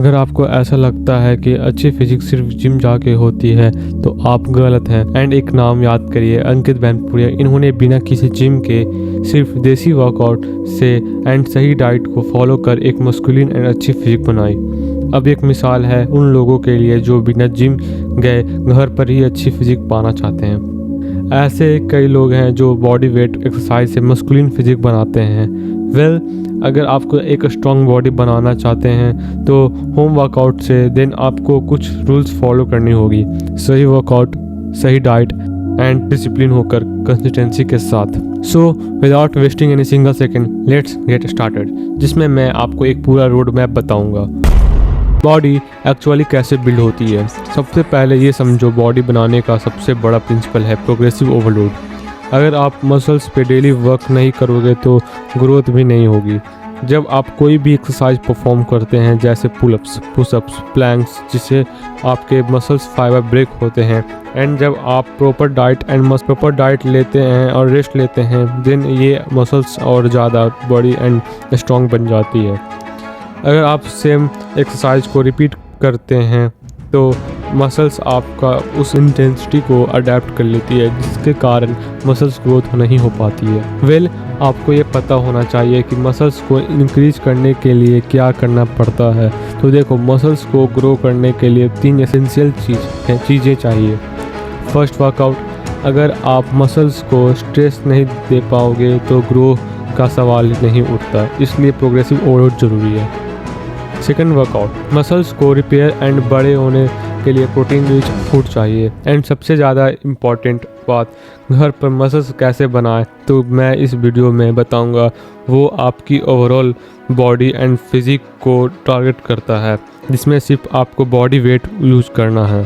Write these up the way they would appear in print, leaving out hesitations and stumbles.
अगर आपको ऐसा लगता है कि अच्छी फिजिक्स सिर्फ जिम जाके होती है तो आप गलत हैं। एंड एक नाम याद करिए, अंकित बैनपुरिया। इन्होंने बिना किसी जिम के सिर्फ देसी वर्कआउट से एंड सही डाइट को फॉलो कर एक मस्कुलिन एंड अच्छी फिजिक बनाई। अब एक मिसाल है उन लोगों के लिए जो बिना जिम गए घर पर ही अच्छी फिजिक पाना चाहते हैं। ऐसे कई लोग हैं जो बॉडी वेट एक्सरसाइज से मस्कुलिन फिजिक बनाते हैं। अगर आपको एक स्ट्रॉन्ग बॉडी बनाना चाहते हैं तो होम वर्कआउट से देन आपको कुछ रूल्स फॉलो करनी होगी। सही वर्कआउट, सही डाइट एंड डिसिप्लिन होकर कंसिस्टेंसी के साथ। So without wasting any single second let's get started, जिसमें मैं आपको एक पूरा रोड मैप बताऊंगा। बॉडी एक्चुअली कैसे बिल्ड होती है। सबसे पहले ये समझो, बॉडी बनाने का सबसे बड़ा प्रिंसिपल है प्रोग्रेसिव ओवरलोड। अगर आप मसल्स पे डेली वर्क नहीं करोगे तो ग्रोथ भी नहीं होगी। जब आप कोई भी एक्सरसाइज परफॉर्म करते हैं जैसे पुलअप्स, पुशअप्स, प्लैंक्स, जिससे आपके मसल्स फाइबर ब्रेक होते हैं, एंड जब आप प्रॉपर डाइट लेते हैं और रेस्ट लेते हैं, देन ये मसल्स और ज़्यादा बड़ी एंड स्ट्रॉन्ग बन जाती है। अगर आप सेम एक्सरसाइज को रिपीट करते हैं तो मसल्स आपका उस इंटेंसिटी को अडेप्ट कर लेती है, जिसके कारण मसल्स ग्रोथ नहीं हो पाती है। आपको ये पता होना चाहिए कि मसल्स को इंक्रीज करने के लिए क्या करना पड़ता है। तो देखो, मसल्स को ग्रो करने के लिए 3 एसेंशियल चीज़ें चाहिए। First, workout. अगर आप मसल्स को स्ट्रेस नहीं दे पाओगे तो ग्रो का सवाल नहीं उठता, इसलिए प्रोग्रेसिव ओवरलोड जरूरी है। Second, workout. मसल्स को रिपेयर एंड बड़े होने के लिए प्रोटीन रिच फूड चाहिए। एंड सबसे ज़्यादा इम्पॉर्टेंट बात, घर पर मसल्स कैसे बनाएं, तो मैं इस वीडियो में बताऊंगा। वो आपकी ओवरऑल बॉडी एंड फिजिक को टारगेट करता है, जिसमें सिर्फ आपको बॉडी वेट यूज़ करना है।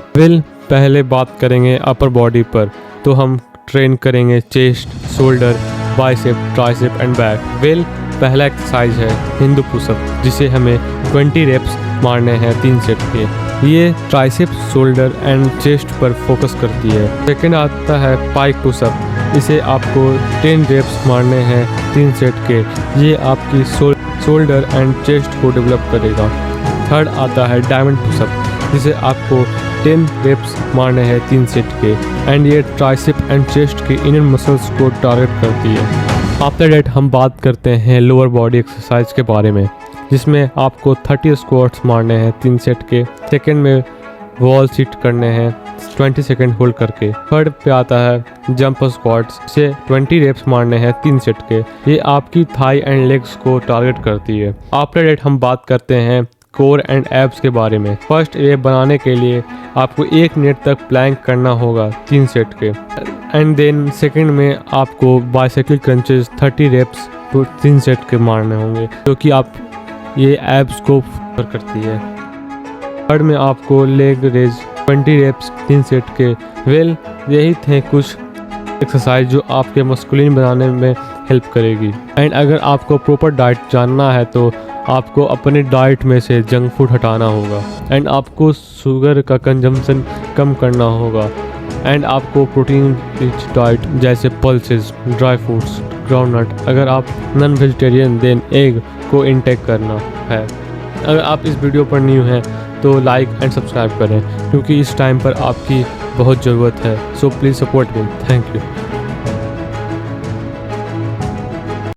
पहले बात करेंगे अपर बॉडी पर, तो हम ट्रेन करेंगे chest, shoulder, bicep, tricep and back. पहला एक्सरसाइज है हिंदू पुशअप, जिसे हमें 20 रेप्स मारने हैं 3 सेट के। ये ट्राइसेप, शोल्डर एंड चेस्ट पर फोकस करती है। सेकंड आता है पाइक पुशअप, इसे आपको 10 रेप्स मारने हैं 3 सेट के। ये आपकी शोल्डर एंड चेस्ट को डेवलप करेगा। थर्ड आता है डायमंड पुशअप, जिसे आपको 10 रेप्स मारने हैं 3 सेट के, एंड ये ट्राइसेप एंड चेस्ट के इनर मसल्स को टारगेट करती है। आफ्टर दैट हम बात करते हैं लोअर बॉडी एक्सरसाइज के बारे में, जिसमें आपको 30 स्क्वाट्स मारने हैं 3 सेट के। सेकंड में वॉल सीट करने हैं 20 सेकंड होल्ड करके। थर्ड पे आता है जंप स्क्वाट्स, से 20 रेप्स मारने हैं 3 सेट के। ये आपकी थाई एंड लेग्स को टारगेट करती है। आफ्टर दैट हम बात करते हैं कोर एंड एब्स के बारे में। फर्स्ट, ये बनाने के लिए आपको 1 मिनट तक प्लैंक करना होगा 3 सेट के। एंड देन सेकंड में आपको बाइसाइकिल क्रंचेस 30 रेप्स 3 सेट के मारने होंगे, क्योंकि आप ये एब्स को फॉर करती है। थर्ड में आपको लेग रेज 20 रेप्स 3 सेट के। यही थे कुछ एक्सरसाइज जो आपके मस्कुलिन बनाने में हेल्प करेगी। एंड अगर आपको प्रॉपर डाइट जानना है तो आपको अपने डाइट में से जंक फूड हटाना होगा, एंड आपको शुगर का कंजम्पशन कम करना होगा, एंड आपको प्रोटीन रिच डाइट जैसे पल्सेस, ड्राई फ्रूट्स, ग्राउंडनट। अगर आप नॉन वेजिटेरियन देन एग को इनटेक करना है। अगर आप इस वीडियो पर न्यू हैं तो लाइक एंड सब्सक्राइब करें, क्योंकि इस टाइम पर आपकी बहुत ज़रूरत है। So please support me. Thank you.